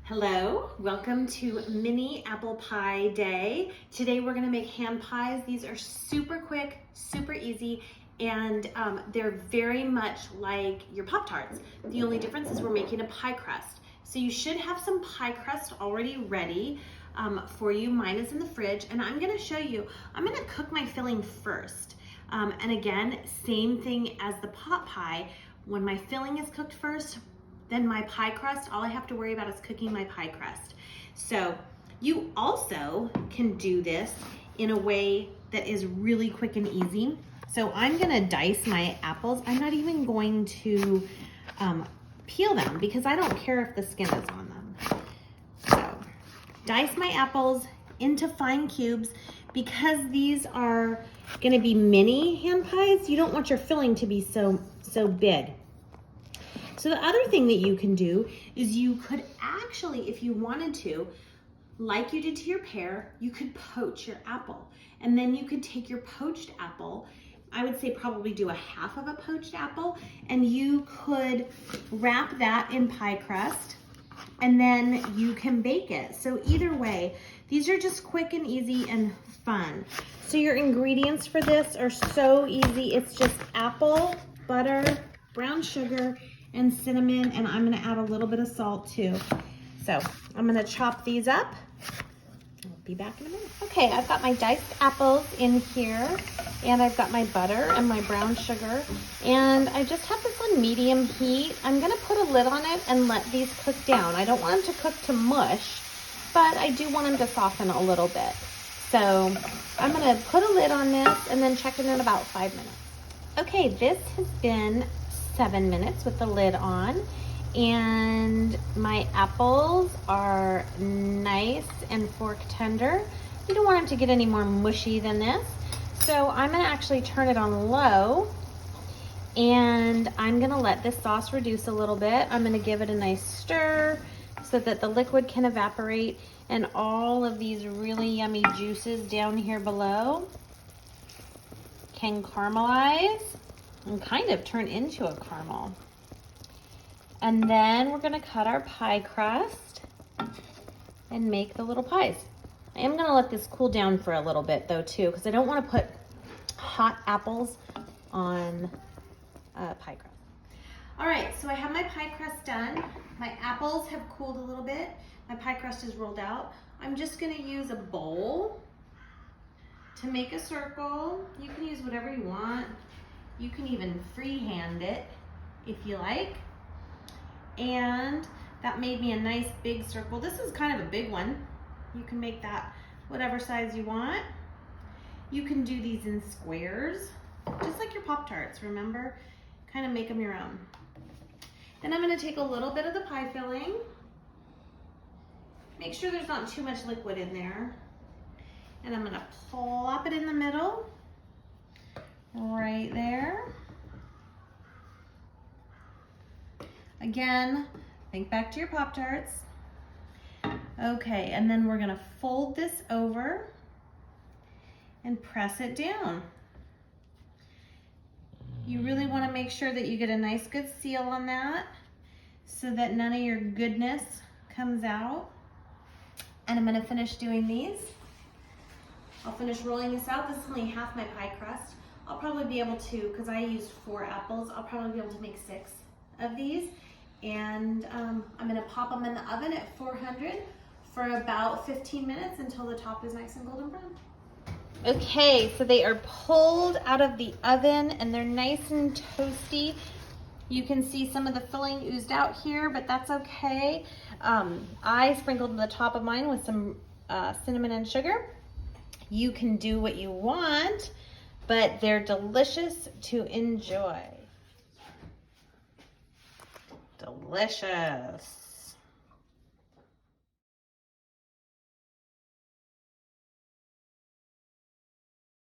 Hello, welcome to Mini Apple Pie Day. Today we're gonna make hand pies. These are super quick, super easy, and they're very much like your Pop-Tarts. The only difference is we're making a pie crust. So you should have some pie crust already ready for you. Mine is in the fridge, and I'm gonna show you, I'm gonna cook my filling first. And again, same thing as the pot pie. When my filling is cooked first, then my pie crust, all I have to worry about is cooking my pie crust. So you also can do this in a way that is really quick and easy. So I'm gonna dice my apples. I'm not even going to peel them because I don't care if the skin is on them. So dice my apples into fine cubes. Because these are gonna be mini hand pies, you don't want your filling to be so big. So the other thing that you can do is you could actually, if you wanted to, like you did to your pear, you could poach your apple. And then you could take your poached apple, I would say probably do a half of a poached apple, and you could wrap that in pie crust, and then you can bake it. So either way, these are just quick and easy and fun. So your ingredients for this are so easy. It's just apple, butter, brown sugar, and cinnamon, and I'm gonna add a little bit of salt too. So I'm gonna chop these up. I'll be back in a minute. Okay, I've got my diced apples in here, and I've got my butter and my brown sugar, and I just have this on medium heat. I'm gonna put a lid on it and let these cook down. I don't want them to cook to mush, but I do want them to soften a little bit. So I'm gonna put a lid on this and then check it in about 5 minutes. Okay, this has been 7 minutes with the lid on, and my apples are nice and fork tender. You don't want them to get any more mushy than this. So I'm gonna actually turn it on low, and I'm gonna let this sauce reduce a little bit. I'm gonna give it a nice stir so that the liquid can evaporate and all of these really yummy juices down here below can caramelize and kind of turn into a caramel. And then we're gonna cut our pie crust and make the little pies. I am gonna let this cool down for a little bit though too, because I don't wanna put hot apples on pie crust. All right, so I have my pie crust done. My apples have cooled a little bit. My pie crust is rolled out. I'm just gonna use a bowl to make a circle. You can use whatever you want. You can even freehand it if you like. And that made me a nice big circle. This is kind of a big one. You can make that whatever size you want. You can do these in squares, just like your Pop-Tarts, remember? Kind of make them your own. Then I'm gonna take a little bit of the pie filling. Make sure there's not too much liquid in there. And I'm gonna plop it in the middle. Right there. Again, think back to your Pop-Tarts. Okay, and then we're gonna fold this over and press it down. You really wanna make sure that you get a nice good seal on that so that none of your goodness comes out. And I'm gonna finish doing these. I'll finish rolling this out. This is only half my pie crust. I'll probably be able to, because I used 4 apples, I'll probably be able to make 6 of these. And I'm gonna pop them in the oven at 400 for about 15 minutes until the top is nice and golden brown. Okay, so they are pulled out of the oven and they're nice and toasty. You can see some of the filling oozed out here, but that's okay. I sprinkled the top of mine with some cinnamon and sugar. You can do what you want, but they're delicious to enjoy. Delicious.